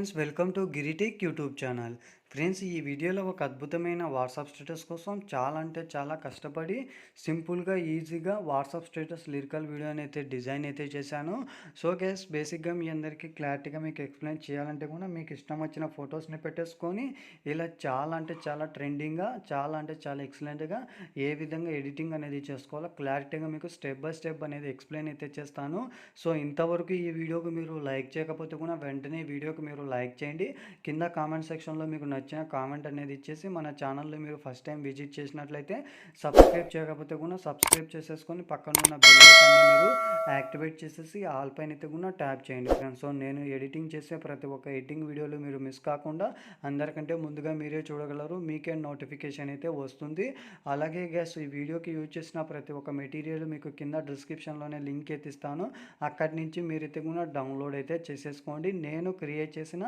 Friends, welcome to Giritech YouTube channel. Friends, ఈ వీడియోలో ఒక అద్భుతమైన వాట్సాప్ స్టేటస్ కోసం చాలా అంటే చాలా కష్టపడి సింపుల్గా ఈజీగా వాట్సాప్ స్టేటస్ లిరికల్ వీడియోని అయితే డిజైన్ అయితే చేశాను. సో గైస్, బేసిక్గా మీ అందరికీ క్లారిటీగా మీకు ఎక్స్ప్లెయిన్ చేయాలంటే కూడా మీకు ఇష్టం వచ్చిన ఫొటోస్ని పెట్టేసుకొని ఇలా చాలా అంటే చాలా ట్రెండింగ్గా, చాలా అంటే చాలా ఎక్సలెంట్గా ఏ విధంగా ఎడిటింగ్ అనేది చేసుకోవాలో క్లారిటీగా మీకు స్టెప్ బై స్టెప్ అనేది ఎక్స్ప్లెయిన్ అయితే చేస్తాను. సో ఇంతవరకు ఈ వీడియోకి మీరు లైక్ చేయకపోతే కూడా వెంటనే ఈ వీడియోకి మీరు లైక్ చేయండి. కింద కామెంట్ సెక్షన్లో మీకు నచ్చిన కామెంట్ అనేది ఇచ్చేసి మన ఛానల్ని మీరు ఫస్ట్ టైం విజిట్ చేసినట్లయితే సబ్స్క్రైబ్ చేయకపోతే కూడా సబ్స్క్రైబ్ చేసేసుకొని పక్కన ఉన్న బెల్ ఐకాన్ని మీరు యాక్టివేట్ చేసేసి ఆల్ పైన అయితే కూడా ట్యాప్ చేయండి ఫ్రెండ్స్. సో నేను ఎడిటింగ్ చేసే ప్రతి ఒక్క ఎడిటింగ్ వీడియోలు మీరు మిస్ కాకుండా అందరికంటే ముందుగా మీరే చూడగలరు, మీకే నోటిఫికేషన్ అయితే వస్తుంది. అలాగే గ్యాస్, ఈ వీడియోకి యూజ్ చేసిన ప్రతి ఒక్క మెటీరియల్ మీకు కింద డిస్క్రిప్షన్లోనే లింక్ అయితే ఇస్తాను. అక్కడి నుంచి మీరైతే కూడా డౌన్లోడ్ అయితే చేసేసుకోండి. నేను క్రియేట్ చేసిన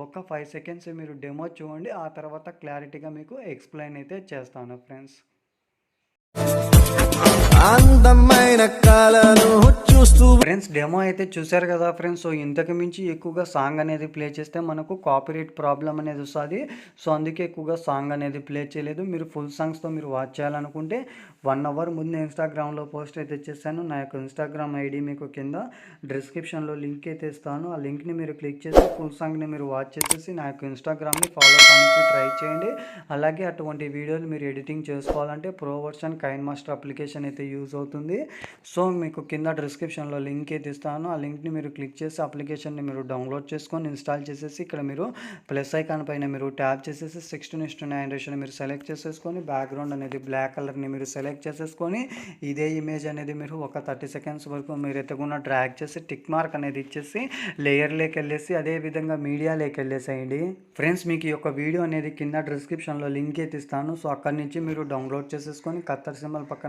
ఒక 5 సెకండ్స్ మీరు డెమో చూడండి, ఆ తర్వాత క్లారిటీగా మీకు ఎక్స్ప్లెయిన్ అయితే చేస్తాను ఫ్రెండ్స్. అందమైన కళను చూస్తూ ఫ్రెండ్స్, డెమో అయితే చూశారు కదా ఫ్రెండ్స్. సో ఇంతకు మించి ఎక్కువగా సాంగ్ అనేది ప్లే చేస్తే మనకు కాపీరైట్ ప్రాబ్లం అనేది వస్తుంది. సో అందుకే ఎక్కువగా సాంగ్ అనేది ప్లే చేయలేదు. మీరు ఫుల్ సాంగ్స్తో మీరు వాచ్ చేయాలనుకుంటే 1 అవర్ ముందు ఇన్స్టాగ్రామ్లో పోస్ట్ అయితే చేశాను. నా యొక్క ఇన్స్టాగ్రామ్ ఐడి మీకు కింద డిస్క్రిప్షన్లో లింక్ అయితే ఇస్తాను. ఆ లింక్ని మీరు క్లిక్ చేసి ఫుల్ సాంగ్ని మీరు వాచ్ చేసేసి నా యొక్క ఇన్స్టాగ్రామ్ని ఫాలో చేయడానికి ట్రై చేయండి. అలాగే అటువంటి వీడియోలు మీరు ఎడిటింగ్ చేసుకోవాలంటే ప్రో వర్షన్ కైన్మాస్టర్ అప్లికేషన్ అయితే యూజ్ అవుతుంది. సో మీకు కింద డిస్క్రిప్షన్లో లింక్ అయితే ఇస్తాను. ఆ లింక్ని మీరు క్లిక్ చేసి అప్లికేషన్ని మీరు డౌన్లోడ్ చేసుకొని ఇన్స్టాల్ చేసేసి ఇక్కడ మీరు ప్లస్ ఐకాన్ పైన మీరు ట్యాప్ చేసేసి 16:9 రేషియోని మీరు సెలెక్ట్ చేసేసుకొని బ్యాక్గ్రౌండ్ అనేది బ్లాక్ కలర్ని మీరు సెలెక్ట్ చేసేసుకొని ఇదే ఇమేజ్ అనేది మీరు ఒక 30 సెకండ్స్ వరకు మీరు ఎత్తకుండా డ్రాగ్ చేసి టిక్ మార్క్ అనేది ఇచ్చేసి లేయర్లోకి వెళ్ళేసి అదేవిధంగా మీడియాలోకి వెళ్ళేసేయండి. ఫ్రెండ్స్, మీకు ఈ యొక్క వీడియో అనేది కింద డిస్క్రిప్షన్లో లింక్ అయితే ఇస్తాను. సో అక్కడి నుంచి మీరు డౌన్లోడ్ చేసేసుకొని కత్తర్ సింబల్ పక్కన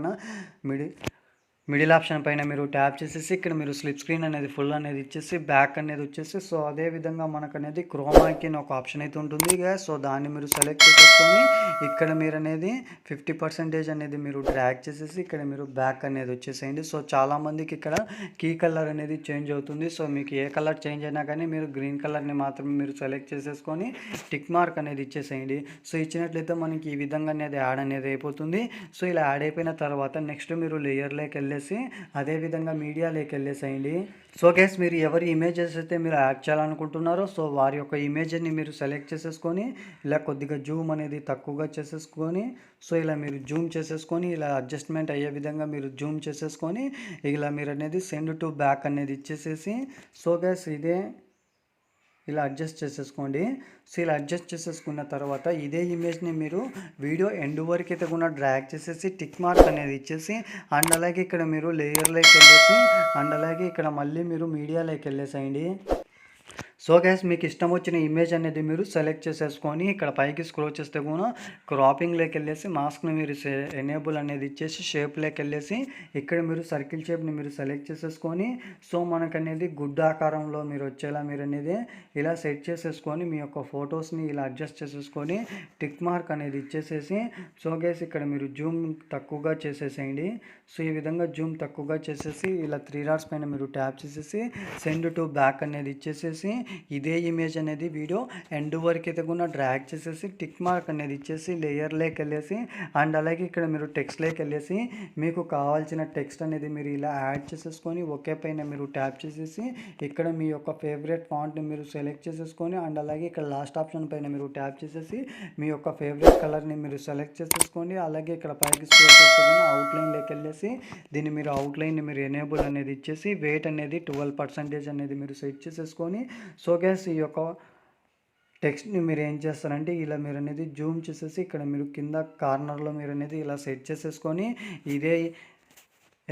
మిడిల్ ఆప్షన్ పైన మీరు ట్యాప్ చేసేసి ఇక్కడ మీరు స్లిప్ స్క్రీన్ అనేది ఫుల్ అనేది ఇచ్చేసి బ్యాక్ అనేది వచ్చేసి సో అదేవిధంగా మనకు అనేది క్రోమాకి ఒక ఆప్షన్ అయితే ఉంటుంది. సో దాన్ని మీరు సెలెక్ట్ చేసేసుకొని ఇక్కడ మీరు అనేది 50% అనేది మీరు డ్రాగ్ చేసేసి ఇక్కడ మీరు బ్యాక్ అనేది వచ్చేసేయండి. సో చాలామందికి ఇక్కడ కీ కలర్ అనేది చేంజ్ అవుతుంది. సో మీకు ఏ కలర్ చేంజ్ అయినా కానీ మీరు గ్రీన్ కలర్ని మాత్రమే మీరు సెలెక్ట్ చేసేసుకొని టిక్ మార్క్ అనేది ఇచ్చేసేయండి. సో ఇచ్చినట్లయితే మనకి ఈ విధంగా అనేది యాడ్ అనేది అయిపోతుంది. సో ఇలా యాడ్ అయిపోయిన తర్వాత నెక్స్ట్ మీరు లేయర్లోకి వెళ్ళేసి అదేవిధంగా మీడియాలోకి వెళ్ళేసేయండి. సో గైస్, మీరు ఎవరి ఇమేజెస్ అయితే మీరు యాడ్ చేయాలనుకుంటున్నారో సో వారి యొక్క ఇమేజ్ని మీరు సెలెక్ట్ చేసేసుకొని ఇలా కొద్దిగా జూమ్ అనేది తక్కువగా చేసేసుకొని సో ఇలా మీరు జూమ్ చేసేసుకొని ఇలా అడ్జస్ట్మెంట్ అయ్యే విధంగా మీరు జూమ్ చేసేసుకొని ఇలా మీరు అనేది సెండ్ టు బ్యాక్ అనేది ఇచ్చేసేసి సో గైస్ ఇదే ఇలా అడ్జస్ట్ చేసేసుకోండి. సో ఇలా అడ్జస్ట్ చేసేసుకున్న తర్వాత ఇదే ఇమేజ్ని మీరు వీడియో ఎండ్ వరకు అయితే కూడా డ్రాగ్ చేసేసి టిక్ మార్క్ అనేది ఇచ్చేసి అండ్ అలాగే ఇక్కడ మీరు లేయర్లోకి వెళ్ళేసి అండ్ అలాగే ఇక్కడ మళ్ళీ మీరు మీడియాలోకి వెళ్ళేసేయండి. సో గైస్, మీకు ఇష్టం వచ్చిన ఇమేజ్ అనేది మీరు సెలెక్ట్ చేసేసుకొని ఇక్కడ పైకి స్క్రోల్ చేస్తే కూడా క్రాపింగ్లోకి వెళ్ళేసి మాస్క్ని మీరు ఎనేబుల్ అనేది ఇచ్చేసి షేప్లోకి వెళ్ళేసి ఇక్కడ మీరు సర్కిల్ షేప్ని మీరు సెలెక్ట్ చేసేసుకొని సో మనకు అనేది గుడ్ ఆకారంలో మీరు వచ్చేలా మీరు అనేది ఇలా సెట్ చేసేసుకొని మీ యొక్క ఫొటోస్ని ఇలా అడ్జస్ట్ చేసేసుకొని టిక్ మార్క్ అనేది ఇచ్చేసేసి సో గైస్ ఇక్కడ మీరు జూమ్ తక్కువగా చేసేసేయండి. సో ఈ విధంగా జూమ్ తక్కువగా చేసేసి ఇలా 3 డాట్స్ పైన మీరు ట్యాప్ చేసేసి సెండ్ టు బ్యాక్ అనేది ఇచ్చేసేసి ఇదే ఇమేజ్ అనేది వీడియో ఎండ్ వరకు అయితే కూడా డ్రాగ్ చేసేసి టిక్ మార్క్ అనేది ఇచ్చేసి లేయర్లోకి వెళ్ళేసి అండ్ అలాగే ఇక్కడ మీరు టెక్స్ట్లోకి వెళ్ళేసి మీకు కావాల్సిన టెక్స్ట్ అనేది మీరు ఇలా యాడ్ చేసేసుకొని ఒకే పైన మీరు ట్యాప్ చేసేసి ఇక్కడ మీ యొక్క ఫేవరెట్ ఫాంట్ని మీరు సెలెక్ట్ చేసేసుకొని అండ్ అలాగే ఇక్కడ లాస్ట్ ఆప్షన్ పైన మీరు ట్యాప్ చేసేసి మీ యొక్క ఫేవరెట్ కలర్ని మీరు సెలెక్ట్ చేసేసుకోండి. అలాగే ఇక్కడ పైకి స్క్రోల్ చేసుకొని అవుట్లైన్లోకి వెళ్ళేసి దీన్ని మీరు అవుట్లైన్ని మీరు ఎనేబుల్ అనేది ఇచ్చేసి వెయిట్ అనేది 12% అనేది మీరు సెట్ చేసేసుకొని సో గైస్ ఈ యొక్క టెక్స్ట్ని మీరు ఏం చేస్తారంటే ఇలా మీరు అనేది జూమ్ చేసేసి ఇక్కడ మీరు కింద కార్నర్లో మీరు అనేది ఇలా సెట్ చేసేసుకొని ఇదే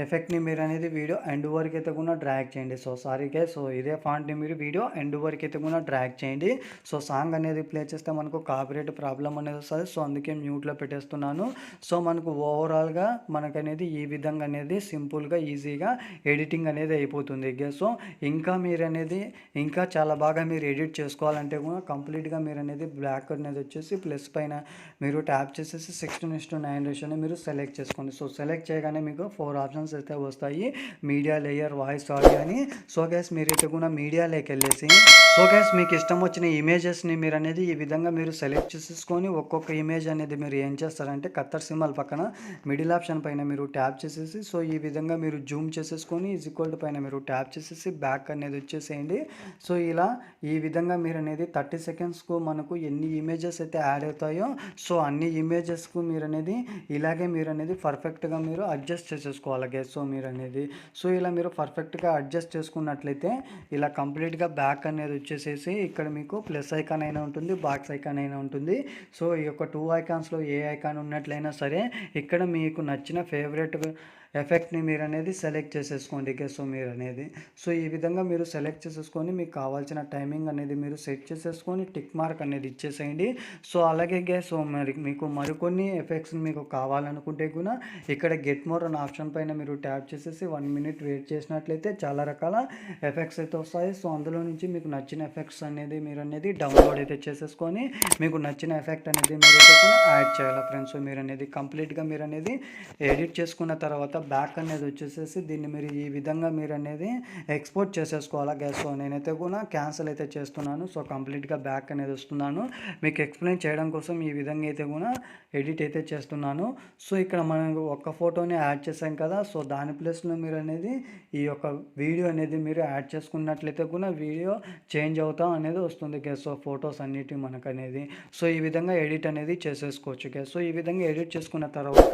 ఎఫెక్ట్ని మీరు అనేది వీడియో ఎండ్ వరకు అయితే కూడా డ్రాగ్ చేయండి. సో సారీ గైస్, సో ఇదే ఫాంట్ని మీరు వీడియో ఎండ్ వరకు అయితే కూడా డ్రాగ్ చేయండి. సో సాంగ్ అనేది ప్లే చేస్తే మనకు కాపీరైట్ ప్రాబ్లం అనేది వస్తుంది. సో అందుకే మ్యూట్లో పెట్టేస్తున్నాను. సో మనకు ఓవరాల్గా మనకు అనేది ఈ విధంగా అనేది సింపుల్గా ఈజీగా ఎడిటింగ్ అనేది అయిపోతుంది గైస్. సో ఇంకా మీరు అనేది ఇంకా చాలా బాగా మీరు ఎడిట్ చేసుకోవాలంటే కూడా కంప్లీట్గా మీరు అనేది బ్లాక్ అనేది వచ్చేసి ప్లస్ పైన మీరు ట్యాప్ చేసేసి 16:9 రేషియోని మీరు సెలెక్ట్ చేసుకోండి. సో సెలెక్ట్ చేయగానే మీకు 4 ఆప్షన్స్ ఆప్షన్స్ అయితే వస్తాయి, మీడియా లేయర్, వాయిస్, ఆడియో అని. సో గైస్ మీరైతే కూడా మీడియాలోకి వెళ్ళేసి సో గైస్ మీకు ఇష్టం వచ్చిన ఇమేజెస్ని మీరు అనేది ఈ విధంగా మీరు సెలెక్ట్ చేసేసుకొని ఒక్కొక్క ఇమేజ్ అనేది మీరు ఏం చేస్తారంటే కత్తర్ సింబల్ పక్కన మిడిల్ ఆప్షన్ పైన మీరు ట్యాప్ చేసేసి సో ఈ విధంగా మీరు జూమ్ చేసేసుకొని ఈక్వల్ పైన మీరు ట్యాప్ చేసేసి బ్యాక్ అనేది వచ్చేసేయండి. సో ఇలా ఈ విధంగా మీరు అనేది 30 సెకండ్స్కు మనకు ఎన్ని ఇమేజెస్ అయితే యాడ్ అవుతాయో సో అన్ని ఇమేజెస్కు మీరు అనేది ఇలాగే మీరు అనేది పర్ఫెక్ట్గా మీరు అడ్జస్ట్ చేసేసుకోవాలి గైస్. సో మీరు అనేది సో ఇలా మీరు పర్ఫెక్ట్గా అడ్జస్ట్ చేసుకున్నట్లయితే ఇలా కంప్లీట్గా బ్యాక్ అనేది వచ్చేసేసి ఇక్కడ మీకు ప్లస్ ఐకాన్ అయినా ఉంటుంది, బాక్స్ ఐకాన్ అయినా ఉంటుంది. సో ఈ యొక్క 2 ఐకాన్స్లో ఏ ఐకాన్ ఉన్నట్లయినా సరే ఇక్కడ మీకు నచ్చిన ఫేవరెట్ ఎఫెక్ట్ని మీరు అనేది సెలెక్ట్ చేసేసుకోండి సో మీరు అనేది సో ఈ విధంగా మీరు సెలెక్ట్ చేసేసుకొని మీకు కావాల్సిన టైమింగ్ అనేది మీరు సెట్ చేసేసుకొని టిక్ మార్క్ అనేది ఇచ్చేసేయండి. సో అలాగే సో మరి మీకు మరికొన్ని ఎఫెక్ట్స్ మీకు కావాలనుకుంటే కూడా ఇక్కడ గెట్ మోర్ అనే ఆప్షన్ పైన మీరు ట్యాప్ చేసేసి 1 మినిట్ వెయిట్ చేసినట్లయితే చాలా రకాల ఎఫెక్ట్స్ అయితే వస్తాయి. సో అందులో నుంచి మీకు నచ్చిన ఎఫెక్ట్స్ అనేది మీరు అనేది డౌన్లోడ్ అయితే చేసేసుకొని మీకు నచ్చిన ఎఫెక్ట్ అనేది మీరు అయితే యాడ్ చేయాలి ఫ్రెండ్స్. సో మీరు అనేది కంప్లీట్గా మీరు అనేది ఎడిట్ చేసుకున్న తర్వాత బ్యాక్ అనేది వచ్చేసేసి దీన్ని మీరు ఈ విధంగా మీరు అనేది ఎక్స్పోర్ట్ చేసేసుకోవాలా గ్యాస్. సో నేనైతే కూడా క్యాన్సిల్ అయితే చేస్తున్నాను. సో కంప్లీట్గా బ్యాక్ అనేది వస్తున్నాను మీకు ఎక్స్ప్లెయిన్ చేయడం కోసం ఈ విధంగా అయితే కూడా ఎడిట్ అయితే చేస్తున్నాను. సో ఇక్కడ మనం ఒక్క ఫోటోని యాడ్ చేసాం కదా సో దాని ప్లేస్లో మీరు అనేది ఈ యొక్క వీడియో అనేది మీరు యాడ్ చేసుకున్నట్లయితే కూడా వీడియో చేంజ్ అవుతా అనేది వస్తుంది గ్యాస్. సో ఫొటోస్ అన్నిటి మనకు అనేది సో ఈ విధంగా ఎడిట్ అనేది చేసేసుకోవచ్చు గ్యాస్. సో ఈ విధంగా ఎడిట్ చేసుకున్న తర్వాత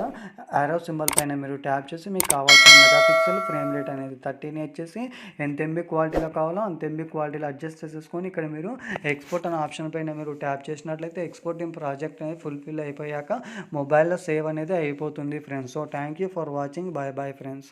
యారో సింబల్ పైన మీరు ట్యాప్ చేసి మీకు కావాల్సిన మెగాపిక్సెల్ ఫ్రేమ్ రేట్ అనేది 30 వచ్చేసి ఎంత ఎంబీ క్వాలిటీలో కావాలో అంత ఎంబీ క్వాలిటీలో అడ్జస్ట్ చేసేసుకొని ఇక్కడ మీరు ఎక్స్పోర్ట్ అనే ఆప్షన్ పైన మీరు ట్యాప్ చేసినట్లయితే ఎక్స్పోర్టింగ్ ప్రాజెక్ట్ అనేది ఫుల్ఫిల్ అయిపోయాక మొబైల్లో సేవ్ అనేది అయిపోతుంది friends. So thank you for watching. Bye bye friends.